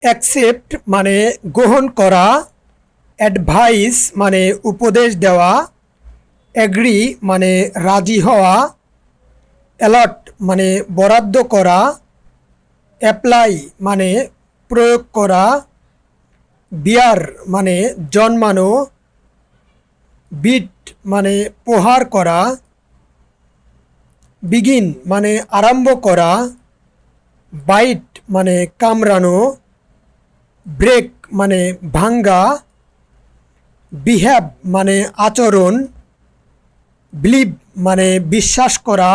Accept মানে গ্রহণ করা, অ্যাডভাইস মানে উপদেশ দেওয়া, অ্যাগ্রি মানে রাজি হওয়া, অ্যালট মানে বরাদ্দ করা, অ্যাপ্লাই মানে প্রয়োগ করা, বিয়ার মানে জন্মানো, বিট মানে প্রহার করা, বিগিন মানে আরম্ভ করা, বাইট মানে কামড়ানো, ব্রেক মানে ভাঙ্গা, বিহেভ মানে আচরণ, বিলিভ মানে বিশ্বাস করা,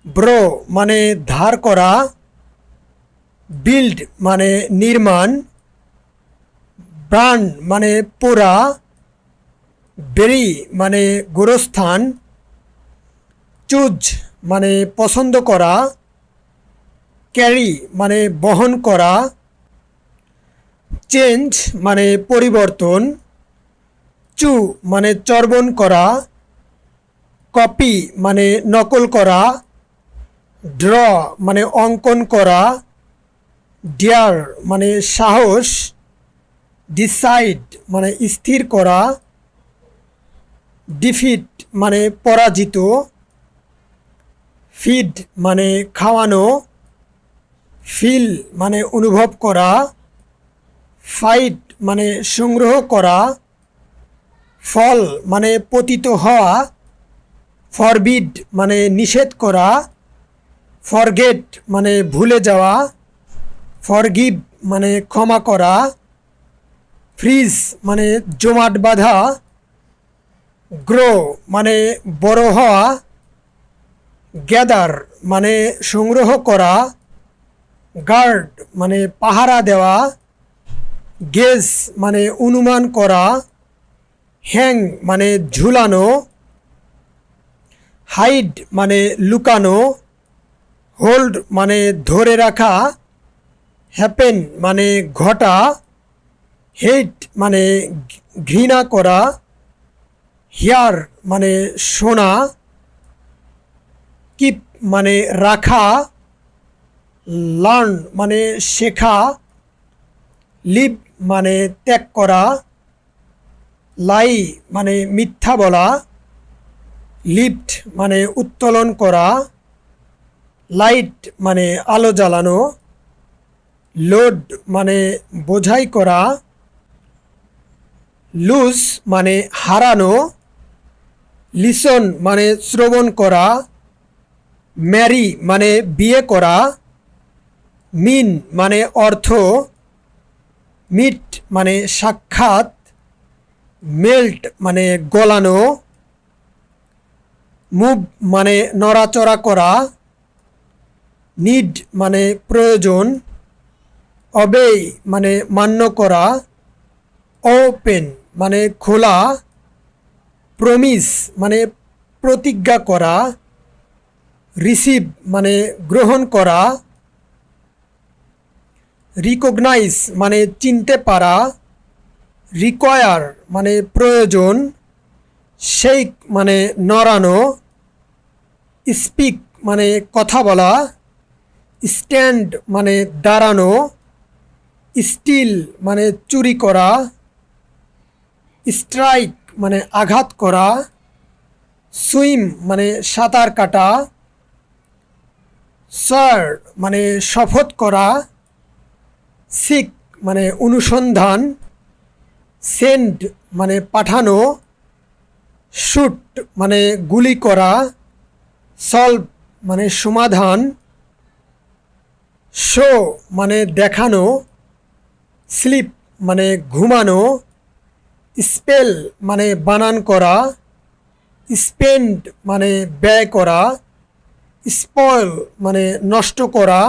ব্রো মানে ধার করা, বিল্ড মানে নির্মাণ, ব্রান্ড মানে পোড়া, বেরি মানে গোরস্থান, চুজ মানে পছন্দ করা, ক্যারি মানে বহন করা, চেঞ্জ মানে পরিবর্তন, চু মানে চর্বণ করা, কপি মানে নকল করা, ড্র মানে অঙ্কন করা, ডিয়ার মানে সাহস, ডিসাইড মানে স্থির করা, ডিফিট মানে পরাজিত, ফিড মানে খাওয়ানো, ফিল মানে অনুভব করা, ফাইট মানে সংগ্রহ করা, ফল মানে পতিত হওয়া, ফরবিড মানে নিষেধ করা, ফরগেট মানে ভুলে যাওয়া, ফরগিভ মানে ক্ষমা করা, ফ্রিজ মানে জমাট বাঁধা, গ্রো মানে বড় হওয়া, গ্যাদার মানে সংগ্রহ করা, গার্ড মানে পাহারা দেওয়া, গেজ মানে অনুমান করা, হ্যাং মানে ঝুলানো, হাইড মানে লুকানো, হোল্ড মানে ধরে রাখা, হ্যাপেন মানে ঘটা, হেট মানে ঘৃণা করা, হিয়ার মানে শোনা, কিপ মানে রাখা, লার্ন মানে শেখা, লিভ মানে ত্যাগ করা, লাই মানে মিথ্যা বলা, লিফট মানে উত্তোলন করা, লাইট মানে আলো জ্বালানো, লোড মানে বোঝাই করা, লুজ মানে হারানো, লিসন মানে শ্রবণ করা, ম্যারি মানে বিয়ে করা, মিন মানে অর্থ, মিট মানে সাক্ষাৎ, মেল্ট মানে গলানো, মুভ মানে নড়াচড়া করা, নিড মানে প্রয়োজন, অবেই মানে মান্য করা, ওপেন মানে খোলা, প্রমিস মানে প্রতিজ্ঞা করা, রিসিভ মানে গ্রহণ করা, রিকগনাইজ মানে চিনতে পারা, রিকোয়ার মানে প্রয়োজন, শেক মানে নড়ানো, স্পিক মানে কথা বলা, স্ট্যান্ড মানে দাঁড়ানো, স্টিল মানে চুরি করা, স্ট্রাইক মানে আঘাত করা, সুইম মানে সাঁতার কাটা, সার মানে শপথ করা, সিক মানে অনুসন্ধান, সেন্ড মানে পাঠানো, শুট মানে গুলি করা, সলভ মানে সমাধান, শো মানে দেখানো, স্লিপ মানে ঘুমানো, স্পেল মানে বানান করা, স্পেন্ড মানে ব্যয় করা, স্পয়েল মানে নষ্ট করা,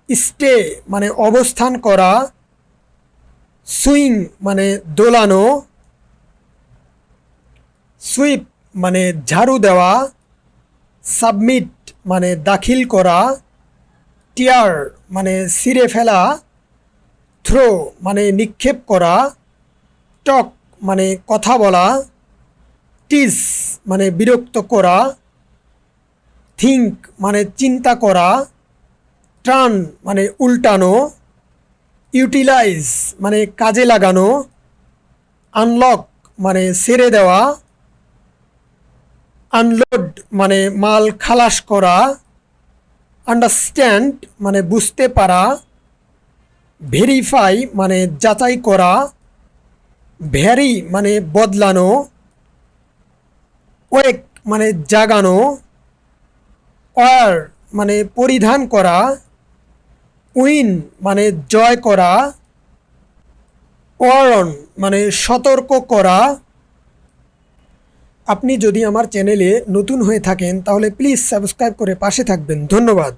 স্টে মানে অবস্থান করা, সুইং মানে দোলানো, সুইপ মানে ঝাড়ু দেওয়া, সাবমিট মানে দাখিল করা, টিয়ার মানে ছিঁড়ে ফেলা, থ্রো মানে নিক্ষেপ করা, টক মানে কথা বলা, টিজ মানে বিরক্ত করা, থিঙ্ক মানে চিন্তা করা, টার্ন মানে উল্টানো, ইউটিলাইজ মানে কাজে লাগানো, আনলক মানে ছেড়ে দেওয়া, আনলোড মানে মাল খালাস করা, আন্ডারস্ট্যান্ড মানে বুঝতে পারা, ভেরিফাই মানে যাচাই করা, ভ্যারি মানে বদলানো, ওয়েক মানে জাগানো, ওয়ার মানে পরিধান করা, উইন মানে জয় করা, ওয়ারন মানে সতর্ক করা। আপনি যদি আমার চ্যানেলে নতুন হয়ে থাকেন তাহলে প্লিজ সাবস্ক্রাইব করে পাশে থাকবেন। ধন্যবাদ।